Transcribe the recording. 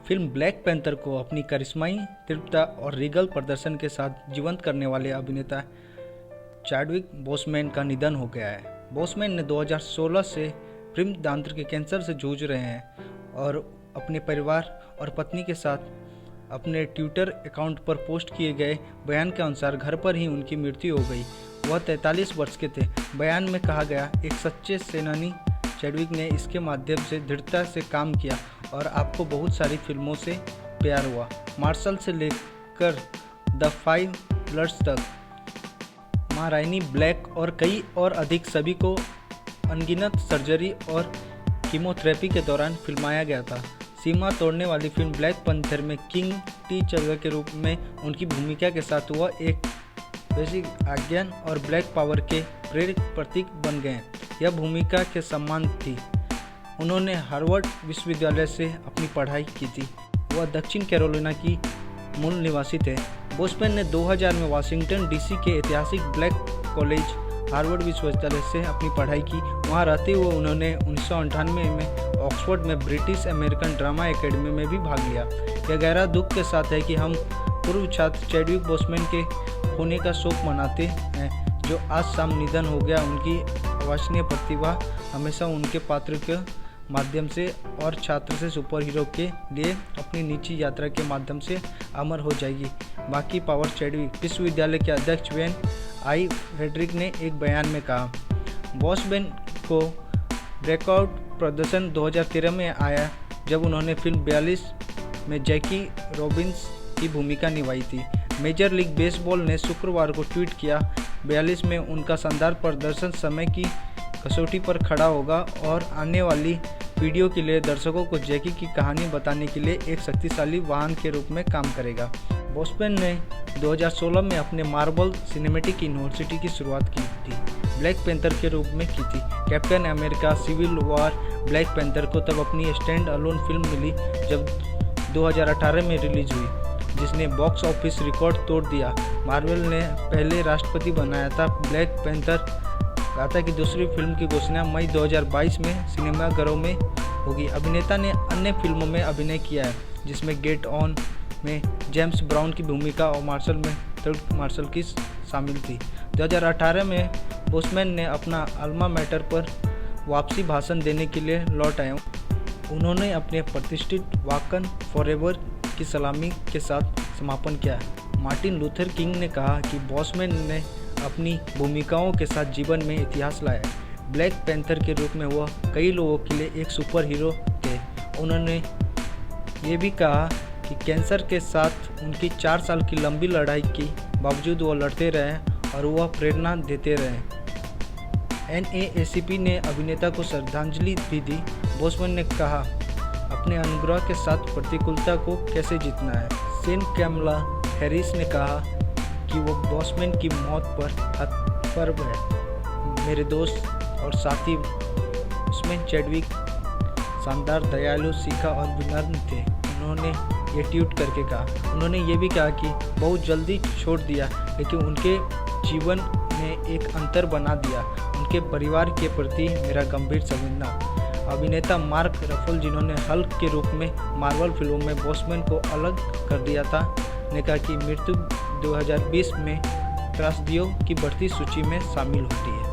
Film black Panther को अपनी करिश्माई तीव्रता और रीगल प्रदर्शन के साथ जीवंत करने वाले अभिनेता चैडविक बोसमैन का निधन हो गया है। बोसमैन ने 2016 से वृक्कदांत्र के कैंसर से जूझ रहे हैं और अपने परिवार और पत्नी के साथ अपने ट्विटर अकाउंट पर पोस्ट किए गए बयान के अनुसार घर पर ही उनकी मृत्यु हो गई। वह 43 वर्ष के थे। बयान में कहा गया, एक सच्चे सेनानी चैडविक ने इसके माध्यम से दृढ़ता से काम किया और आपको बहुत सारी फिल्मों से प्यार हुआ, मार्शल से लेकर द 5 ब्लड्स तक, माँ रानी, ब्लैक और कई और अधिक। सभी को अनगिनत सर्जरी और कीमोथेरेपी के दौरान फिल्माया गया था। सीमा तोड़ने वाली फिल्म ब्लैक पैंथर में किंग टीचर के रूप में उनकी भूमिका के साथ वह एक वैश्विक अज्ञान और ब्लैक पावर के प्रेरक प्रतीक बन गए। यह भूमिका के सम्मान थी। उन्होंने हार्वर्ड विश्वविद्यालय से अपनी पढ़ाई की थी। वह दक्षिण कैरोलिना की मूल निवासी थे। बोसमैन ने 2000 में वाशिंगटन डीसी के ऐतिहासिक ब्लैक कॉलेज हार्वर्ड विश्वविद्यालय से अपनी पढ़ाई की। वहां रहते हुए उन्होंने 1998 में ऑक्सफोर्ड में ब्रिटिश अमेरिकन ड्रामा एकेडमी में भी भाग लिया। यह गहरा दुख के साथ है कि हम पूर्व छात्र चैडविक बोसमैन के होने का शोक मनाते हैं, जो आज शाम निधन हो गया। उनकी अवांछनीय प्रतिभा हमेशा उनके पात्र के माध्यम से और छात्र से सुपर हीरो के लिए अपनी निजी यात्रा के माध्यम से अमर हो जाएगी। बाकी पावर चैडविक। विश्वविद्यालय के अध्यक्ष वेन आई फ्रेडरिक ने एक बयान में कहा, बोसमैन को ब्रेकआउट प्रदर्शन 2013 में आया जब उन्होंने फिल्म 42 में जैकी रॉबिन्स की भूमिका निभाई थी। मेजर लीग बेसबॉल ने शुक्रवार को ट्वीट किया, 42 में उनका शानदार प्रदर्शन समय की कसौटी पर खड़ा होगा और आने वाली पीढ़ियों के लिए दर्शकों को जैकी की कहानी बताने के लिए एक शक्तिशाली वाहन के रूप में काम करेगा। बोसमैन ने 2016 में अपने मार्वल सिनेमैटिक यूनिवर्सिटी की शुरुआत की थी, ब्लैक पैंथर के रूप में की थी। Captain America Civil War Black Panther को तब अपनी स्टैंड अलोन फिल्म मिली जब 2018 में रिलीज हुई, जिसने बॉक्स ऑफिस रिकॉर्ड तोड़ दिया। मार्वल ने पहले राष्ट्रपति बनाया था। ब्लैक पैंथर कहा था कि दूसरी फिल्म की घोषणा मई 2022 में सिनेमाघरों में होगी। अभिनेता ने अन्य फिल्मों में अभिनय किया है, जिसमें गेट ऑन में जेम्स ब्राउन की भूमिका और मार्शल में थर्ड मार्शल की शामिल थी। 2018 में बोसमैन ने अपना अल्मा मैटर पर वापसी भाषण देने के लिए लौट आए। उन्होंने अपने प्रतिष्ठित वाकन फॉरएवर की सलामी के साथ समापन किया। मार्टिन लूथर किंग ने कहा कि बोसमैन ने अपनी भूमिकाओं के साथ जीवन में इतिहास लाया। ब्लैक पैंथर के रूप में वह कई लोगों के लिए एक सुपर हीरो थे। उन्होंने ये भी कहा कि कैंसर के साथ उनकी 4 साल की लंबी लड़ाई के बावजूद वह लड़ते रहे और वह प्रेरणा देते रहे। NAACP ने अभिनेता को श्रद्धांजलि भी दी। बोसमैन ने कहा, अपने अनुग्रह के साथ प्रतिकूलता को कैसे जीतना है। सेन कैमला हैरिस ने कहा कि वो बोसमैन की मौत पर हतप्रभ है। मेरे दोस्त और साथी बोसमैन चैडविक शानदार, दयालु, सीखा और विनम्र थे, उन्होंने ये ट्वीट करके कहा। उन्होंने ये भी कहा कि बहुत जल्दी छोड़ दिया, लेकिन उनके जीवन में एक अंतर बना दिया। उनके परिवार के प्रति मेरा गंभीर संवेदना। अभिनेता मार्क रफल, जिन्होंने हल्क के रूप में मार्वल फिल्मों में बोसमैन को अलग कर दिया था, ने कहा कि मृत्यु 2020 में त्रासदियों की बढ़ती सूची में शामिल होती है।